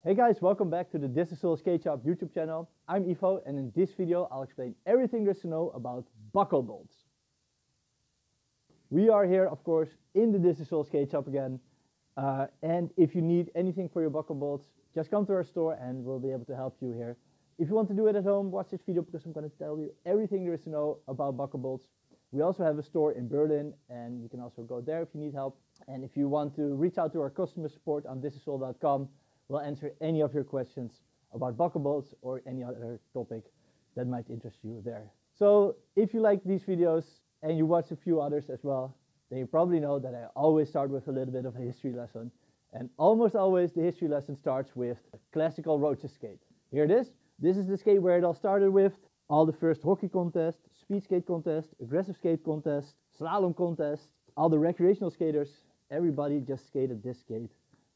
Hey guys, welcome back to the This Is All Skate Shop YouTube channel. I'm Ivo, and in this video I'll explain everything there is to know about buckle bolts. We are here, of course, in the This Is All Skate Shop again. And if you need anything for your buckle bolts, just come to our store and we'll be able to help you here. If you want to do it at home, watch this video because I'm going to tell you everything there is to know about buckle bolts. We also have a store in Berlin, and you can also go there if you need help. And if you want to reach out to our customer support on thisisall.com, we'll answer any of your questions about buckle bolts or any other topic that might interest you there. So if you like these videos and you watch a few others as well, then you probably know that I always start with a little bit of a history lesson. And almost always the history lesson starts with a classical Rivets skate. Here it is. This is the skate where it all started with. All the first hockey contest, speed skate contest, aggressive skate contest, slalom contest, all the recreational skaters, everybody just skated this skate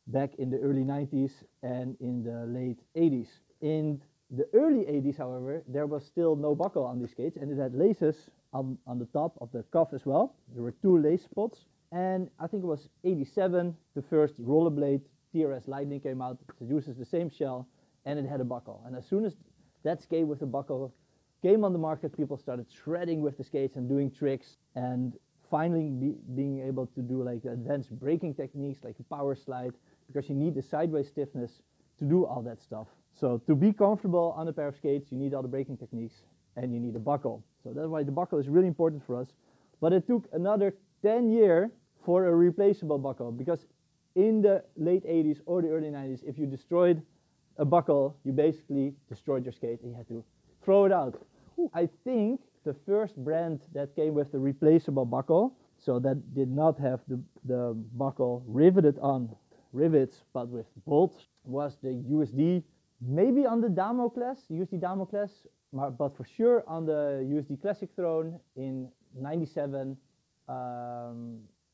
back in the early 90s and in the late 80s. In the early 80s, however, there was still no buckle on these skates, and it had laces on the top of the cuff as well. There were two lace spots, and I think it was 87, the first rollerblade TRS Lightning came out. It uses the same shell, and it had a buckle. And as soon as that skate with the buckle came on the market, people started shredding with the skates and doing tricks, and finally being able to do like advanced braking techniques like a power slide, because you need the sideways stiffness to do all that stuff. So to be comfortable on a pair of skates, you need all the braking techniques and you need a buckle. So that's why the buckle is really important for us. But it took another 10 years for a replaceable buckle, because in the late 80s or the early 90s, if you destroyed a buckle, you basically destroyed your skate and you had to throw it out. I think the first brand that came with the replaceable buckle, so that did not have the buckle riveted on rivets but with bolts, was the USD, maybe on the Damo class, USD Damo class, but for sure on the USD Classic Throne in 97.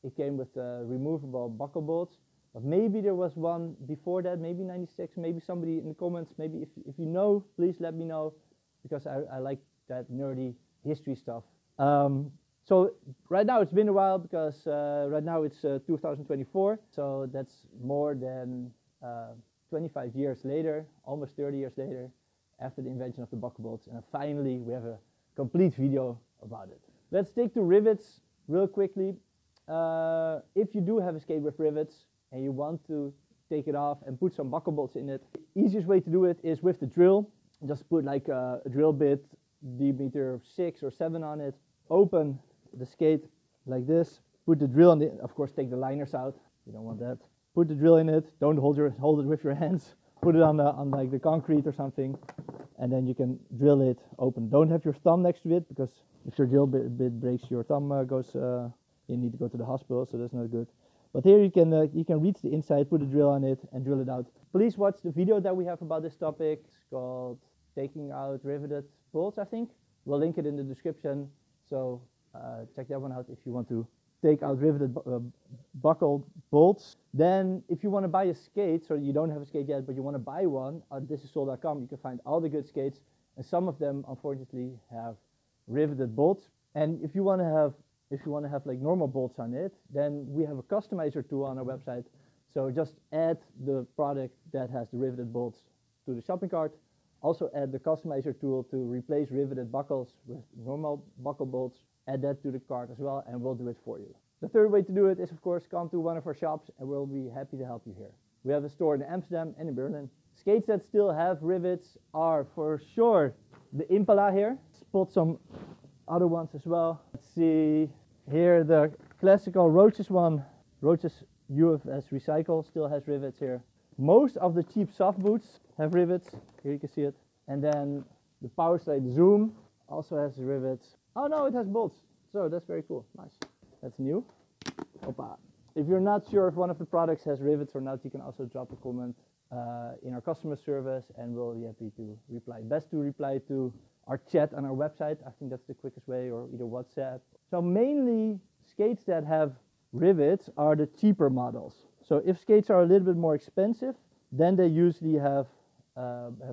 It came with removable buckle bolts, but maybe there was one before that, maybe 96, maybe somebody in the comments, maybe if you know, please let me know, because I like that nerdy history stuff. So right now it's been a while, because right now it's 2024, so that's more than 25 years later, almost 30 years later, after the invention of the buckle bolts, and finally we have a complete video about it. Let's stick to rivets real quickly. If you do have a skate with rivets and you want to take it off and put some buckle bolts in it, the easiest way to do it is with the drill. Just put like a drill bit, diameter 6 or 7 on it, open the skate like this, put the drill in it, of course take the liners out, you don't want that. Put the drill in it, don't hold it with your hands, put it on like the concrete or something, and then you can drill it open. Don't have your thumb next to it, because if your drill bit breaks, your thumb you need to go to the hospital, so that's not good. But here you can reach the inside, put a drill on it and drill it out. Please watch the video that we have about this topic. It's called Taking Out Riveted Bolts, I think. We'll link it in the description, so check that one out if you want to take out riveted buckle bolts. Then if you want to buy a skate, so you don't have a skate yet but you want to buy one, on thisisall.com you can find all the good skates, and some of them unfortunately have riveted bolts. And if you want to have like normal bolts on it, then we have a customizer tool on our website. So just add the product that has the riveted bolts to the shopping cart. Also add the customizer tool to replace riveted buckles with normal buckle bolts. Add that to the cart as well, and we'll do it for you. The third way to do it is, of course, come to one of our shops and we'll be happy to help you here. We have a store in Amsterdam and in Berlin. Skates that still have rivets are for sure the Impala here. Spot some other ones as well. Let's see here, the classical Rivets one, Rivets UFS Recycle, still has rivets here. Most of the cheap soft boots have rivets. Here you can see it. And then the Power Slide Zoom also has rivets. Oh no, it has bolts. So that's very cool. Nice. That's new. Opa. If you're not sure if one of the products has rivets or not, you can also drop a comment in our customer service and we'll be happy to reply. Best to reply to our chat on our website. I think that's the quickest way, or either WhatsApp. So mainly skates that have rivets are the cheaper models. So if skates are a little bit more expensive, then they usually have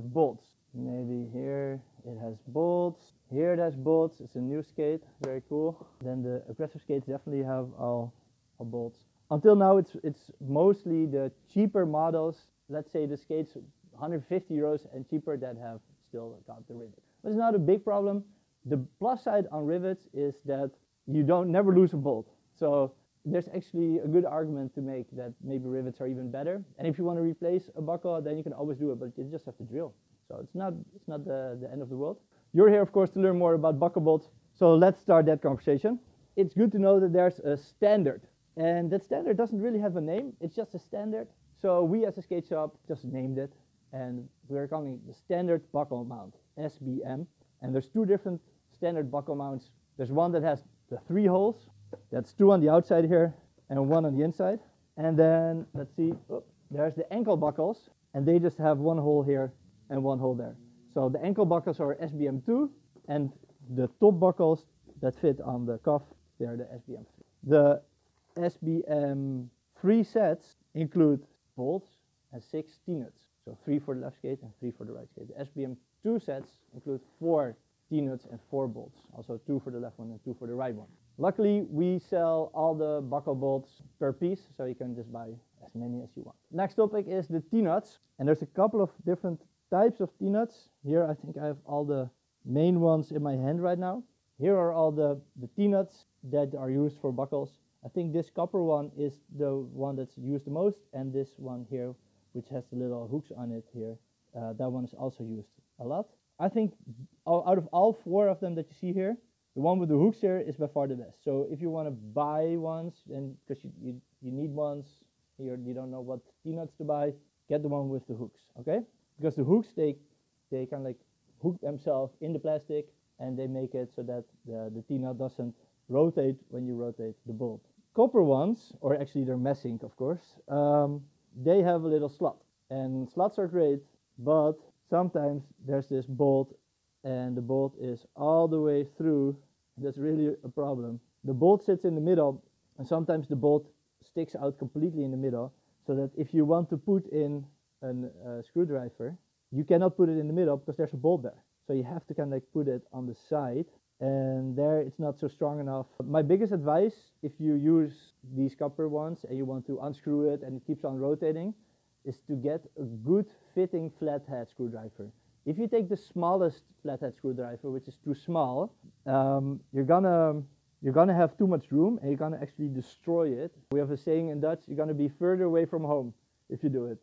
bolts. Maybe here it has bolts. Here it has bolts. It's a new skate, very cool. Then the aggressive skates definitely have all bolts. Until now, it's mostly the cheaper models let's say the skates 150 euros and cheaper that have still got the rivet. But it's not a big problem. The plus side on rivets is that you don't never lose a bolt. So there's actually a good argument to make that maybe rivets are even better. And if you want to replace a buckle, then you can always do it, but you just have to drill. So it's not the end of the world. You're here, of course, to learn more about buckle bolts. So let's start that conversation. It's good to know that there's a standard. And that standard doesn't really have a name. It's just a standard. So we as a skate shop just named it. And we're calling it the standard buckle mount, SBM. And there's two different standard buckle mounts. There's one that has the 3 holes. That's 2 on the outside here and 1 on the inside. And then, let's see, there's the ankle buckles. And they just have 1 hole here and 1 hole there. So the ankle buckles are SBM2. And the top buckles that fit on the cuff, they're the SBM3. The SBM3 sets include bolts and 6 T-nuts. So 3 for the left skate and 3 for the right skate. The SBM2 sets include 4 T-nuts and 4 bolts. Also 2 for the left one and 2 for the right one. Luckily, we sell all the buckle bolts per piece, so you can just buy as many as you want. Next topic is the T-nuts. And there's a couple of different types of T-nuts. Here I think I have all the main ones in my hand right now. Here are all the T-nuts that are used for buckles. I think this copper one is the one that's used the most, and this one here, which has the little hooks on it here, that one is also used a lot. I think out of all 4 of them that you see here, the one with the hooks here is by far the best. So if you want to buy ones, and because you need ones, you don't know what T-nuts to buy, get the one with the hooks, okay? Because the hooks, they kind of like hook themselves in the plastic, and they make it so that the T-nut doesn't rotate when you rotate the bolt. Copper ones, or actually they're messing, of course, they have a little slot. And slots are great, but sometimes there's this bolt, and the bolt is all the way through. That's really a problem. The bolt sits in the middle, and sometimes the bolt sticks out completely in the middle, so that if you want to put in a screwdriver, you cannot put it in the middle because there's a bolt there. So you have to kind of like put it on the side, and there it's not so strong enough. My biggest advice, if you use these copper ones and you want to unscrew it and it keeps on rotating, is to get a good fitting flathead screwdriver. If you take the smallest flathead screwdriver, which is too small, you're gonna have too much room, and you're gonna actually destroy it. We have a saying in Dutch: you're gonna be further away from home if you do it.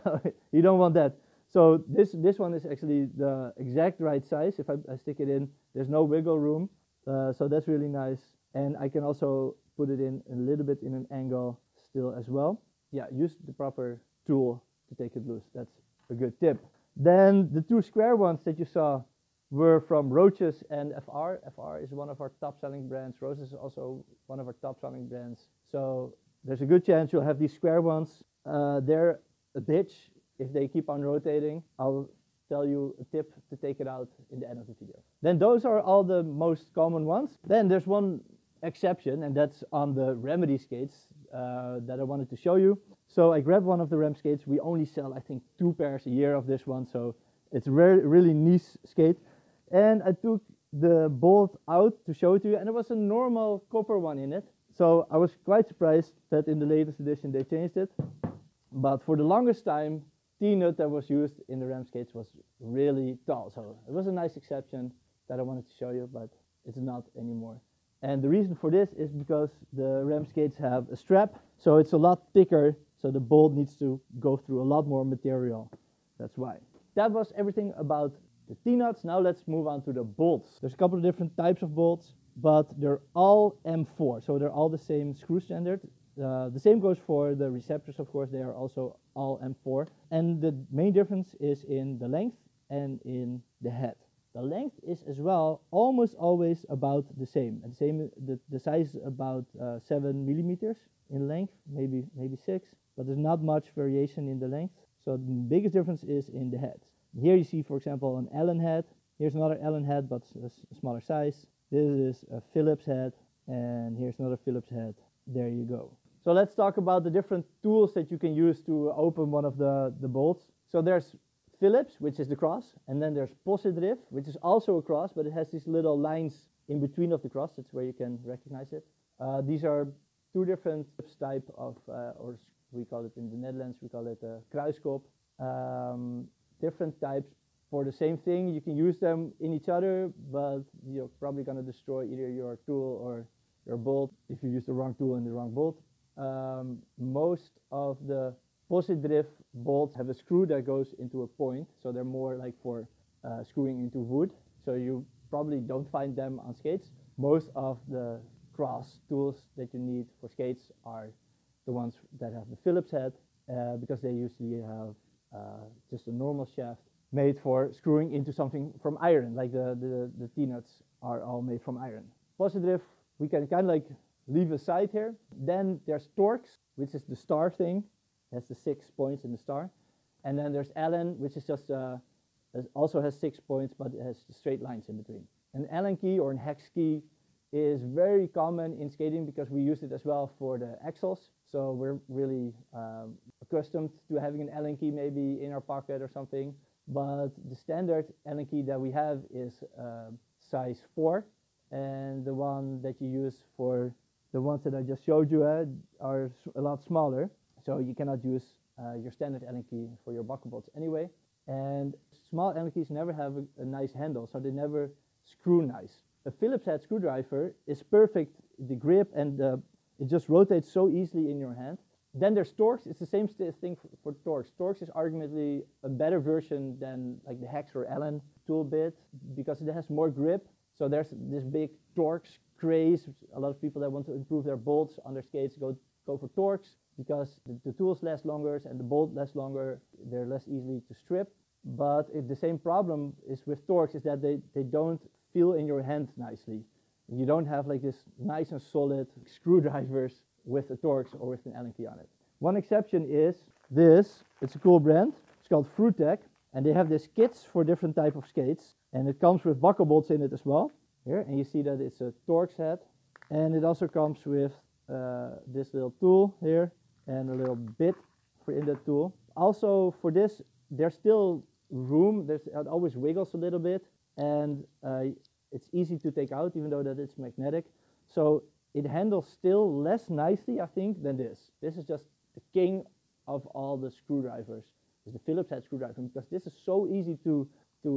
So you don't want that. So this one is actually the exact right size. If I stick it in, there's no wiggle room. So that's really nice. And I can also put it in a little bit in an angle still as well. Yeah, use the proper tool to take it loose. That's a good tip. Then the 2 square ones that you saw were from Roaches and FR. FR is one of our top selling brands. Roaches is also one of our top selling brands. So there's a good chance you'll have these square ones. They're a bitch if they keep on rotating. I'll tell you a tip to take it out in the end of the video. Then those are all the most common ones. Then there's one exception, and that's on the Remedy skates that I wanted to show you. So I grabbed one of the Rem skates. We only sell, I think, 2 pairs a year of this one, so it's a really niche skate. And I took the bolt out to show it to you, and there was a normal copper one in it. So I was quite surprised that in the latest edition they changed it. But for the longest time, T-nut that was used in the Rem skates was really tall. So it was a nice exception that I wanted to show you, but it's not anymore. And the reason for this is because the Rem skates have a strap, so it's a lot thicker, so the bolt needs to go through a lot more material. That's why. That was everything about the T-nuts. Now let's move on to the bolts. There's a couple of different types of bolts, but they're all M4, so they're all the same screw standard. The same goes for the receptors, of course. They are also all M4. And the main difference is in the length and in the head. The length is as well almost always about the same. And the size is about 7 millimeters in length, maybe 6. But there's not much variation in the length. So the biggest difference is in the heads. Here you see, for example, an Allen head. Here's another Allen head, but a smaller size. This is a Phillips head, and here's another Phillips head. There you go. So let's talk about the different tools that you can use to open one of the bolts. So there's Phillips, which is the cross, and then there's Positdrift, which is also a cross, but it has these little lines in between of the cross. That's where you can recognize it. These are 2 different type of or We call it in the Netherlands, we call it a kruiskop. Different types for the same thing. You can use them in each other, but you're probably going to destroy either your tool or your bolt if you use the wrong tool and the wrong bolt. Most of the positdrift bolts have a screw that goes into a point, so they're more like for screwing into wood. So you probably don't find them on skates. Most of the cross tools that you need for skates are the ones that have the Phillips head, because they usually have just a normal shaft made for screwing into something from iron, like the T-nuts are all made from iron. Positdrift we can kind of like leave aside here. Then there's Torx, which is the star thing. It has the 6 points in the star. And then there's Allen, which is just also has 6 points, but it has straight lines in between. An Allen key or an hex key is very common in skating because we use it as well for the axles. So we're really accustomed to having an Allen key maybe in our pocket or something. But the standard Allen key that we have is size 4. And the one that you use for the ones that I just showed you are a lot smaller. So you cannot use your standard Allen key for your buckle bolts anyway. And small Allen keys never have a nice handle, so they never screw nice. A Phillips head screwdriver is perfect, the grip, and it just rotates so easily in your hand. Then there's Torx. It's the same thing for Torx. Torx is arguably a better version than like the hex or Allen tool bit because it has more grip. So there's this big Torx craze. A lot of people that want to improve their bolts on their skates go for Torx because the tools last longer and the bolt lasts longer. They're less easily to strip. But the same problem is with Torx is that they don't feel in your hand nicely. You don't have like this nice and solid screwdrivers with a Torx or with an Allen key on it. One exception is this. It's a cool brand. It's called Fruitech, and they have these kits for different type of skates, and it comes with buckle bolts in it as well. Here, and you see that it's a Torx head, and it also comes with this little tool here and a little bit for in that tool. Also for this, there's still room. It always wiggles a little bit, and it's easy to take out even though that it's magnetic. So it handles still less nicely, I think, than this. This is just the king of all the screwdrivers. It's the Phillips head screwdriver because this is so easy to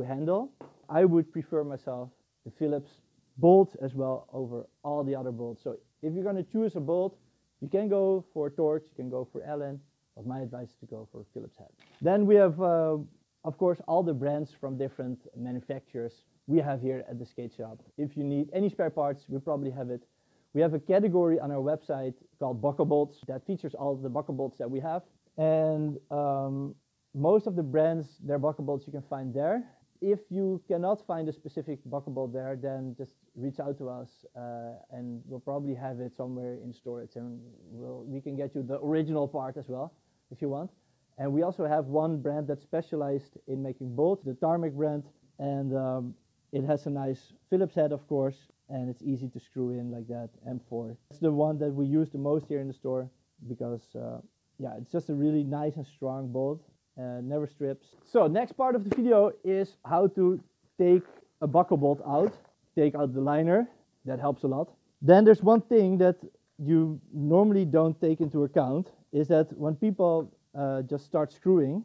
handle. I would prefer myself the Phillips bolt as well over all the other bolts. So if you're going to choose a bolt, you can go for Torx, you can go for Allen, but my advice is to go for Phillips head. Then we have, of course, all the brands from different manufacturers we have here at the skate shop. If you need any spare parts, we probably have it. We have a category on our website called buckle bolts that features all the buckle bolts that we have. And most of the brands, their buckle bolts you can find there. If you cannot find a specific buckle bolt there, then just reach out to us and we'll probably have it somewhere in storage, and we can get you the original part as well if you want. And we also have one brand that's specialized in making bolts, the Tarmac brand, and it has a nice Phillips head, of course, and it's easy to screw in like that, M4. It's the one that we use the most here in the store because yeah, it's just a really nice and strong bolt. Never strips. So next part of the video is how to take a buckle bolt out, take out the liner. That helps a lot. Then there's one thing that you normally don't take into account is that when people just start screwing,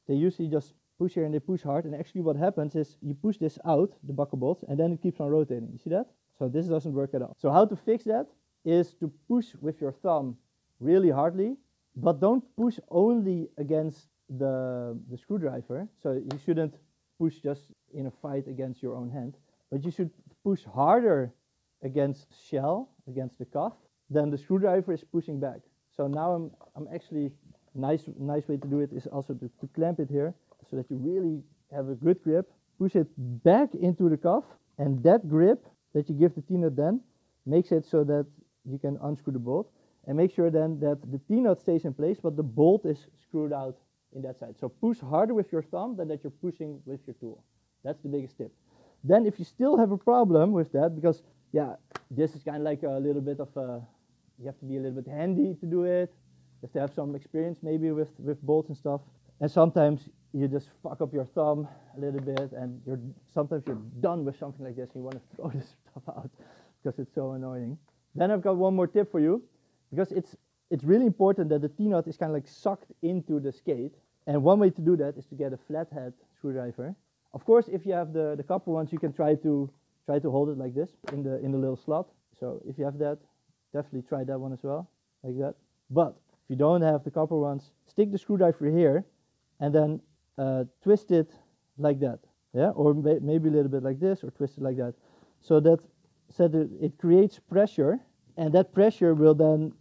they usually just push here and they push hard, and actually what happens is you push this out, the buckle bolt, and then it keeps on rotating. You see that? So this doesn't work at all. So how to fix that is to push with your thumb really hardly, but don't push only against the screwdriver. So you shouldn't push just in a fight against your own hand, but you should push harder against shell, against the cuff, than the screwdriver is pushing back. So now I'm actually, nice way to do it is also to clamp it here so that you really have a good grip. Push it back into the cuff, and that grip that you give the T-nut then makes it so that you can unscrew the bolt, and make sure then that the T-nut stays in place but the bolt is screwed out in that side. So push harder with your thumb than that you're pushing with your tool. That's the biggest tip. Then if you still have a problem with that, because yeah, this is kind of like a little bit of you have to be a little bit handy to do it. You have to have some experience maybe with bolts and stuff. And sometimes you just fuck up your thumb a little bit, and sometimes you're done with something like this and you want to throw this stuff out because it's so annoying. Then I've got one more tip for you, because it's it's really important that the T-nut is kind of like sucked into the skate. And one way to do that is to get a flathead screwdriver. Of course, if you have the copper ones, you can try to hold it like this in the little slot. So if you have that, definitely try that one as well, like that. But if you don't have the copper ones, stick the screwdriver here and then twist it like that. Yeah, or maybe a little bit like this, or twist it like that. So that it creates pressure, and that pressure will then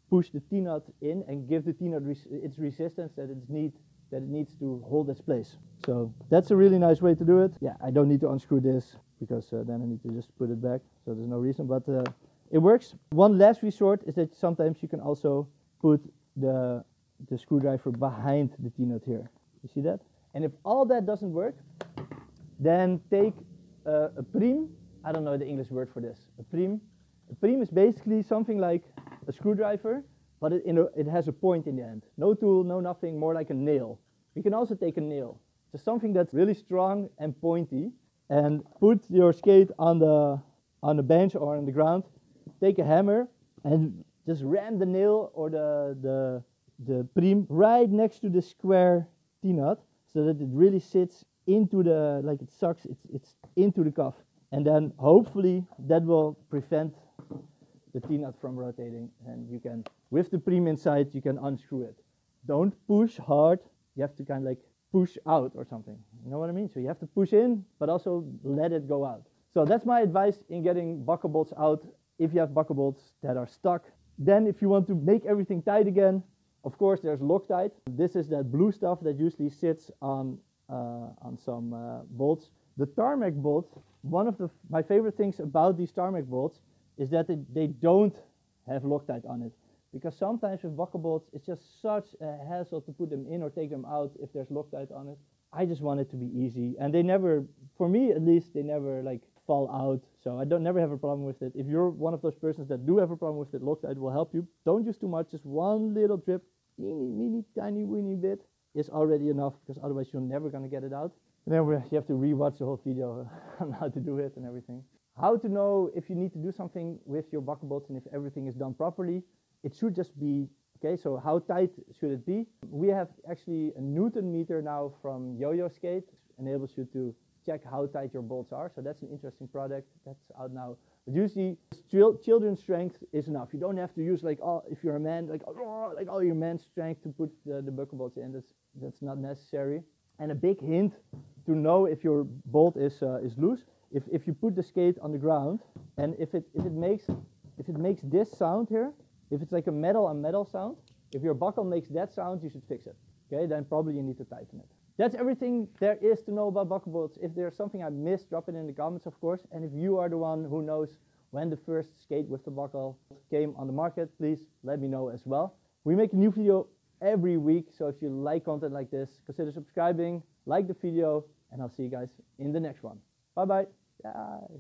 push the T-nut in and give the T-nut its resistance that it needs to hold its place. So that's a really nice way to do it. Yeah, I don't need to unscrew this because then I need to just put it back. So there's no reason, but it works. One last resort is that sometimes you can also put the screwdriver behind the T-nut here. You see that? And if all that doesn't work, then take a priem. I don't know the English word for this. A priem. A priem is basically something like a screwdriver, but it has a point in the end. No tool, no nothing, more like a nail. You can also take a nail. Just something that's really strong and pointy, and put your skate on the bench or on the ground. Take a hammer and just ram the nail or the priem right next to the square T-nut, so that it really sits into the, like it sucks, it's into the cuff. And then hopefully that will prevent the T-nut from rotating, and you can, with the priem inside, you can unscrew it. Don't push hard, you have to kind of like push out or something. You know what I mean? So you have to push in, but also let it go out. So that's my advice in getting buckle bolts out if you have buckle bolts that are stuck. Then if you want to make everything tight again, of course there's Loctite. This is that blue stuff that usually sits on some bolts. The tarmac bolts, one of my favorite things about these tarmac bolts is that they don't have Loctite on it. Because sometimes with buckle bolts, it's just such a hassle to put them in or take them out if there's Loctite on it. I just want it to be easy, and they never, for me at least, they never like fall out. So I never have a problem with it. If you're one of those persons that do have a problem with it, Loctite will help you. Don't use too much, just one little drip, teeny, tiny, weeny bit is already enough, because otherwise you're never gonna get it out. And then you have to re-watch the whole video on how to do it and everything. How to know if you need to do something with your buckle bolts and if everything is done properly. It should just be, okay, so how tight should it be? We have actually a Newton meter now from Yo-Yo Skate. It enables you to check how tight your bolts are. So that's an interesting product that's out now. But usually children's strength is enough. You don't have to use like, if you're a man, like all your man's strength to put the buckle bolts in. That's not necessary. And a big hint to know if your bolt is loose, if you put the skate on the ground, and if it makes this sound here, if it's like a metal on metal sound, if your buckle makes that sound, you should fix it. Okay, then probably you need to tighten it. That's everything there is to know about buckle bolts. If there's something I missed, drop it in the comments, of course. And if you are the one who knows when the first skate with the buckle came on the market, please let me know as well. We make a new video every week, so if you like content like this, consider subscribing, like the video, and I'll see you guys in the next one. Bye bye. Bye.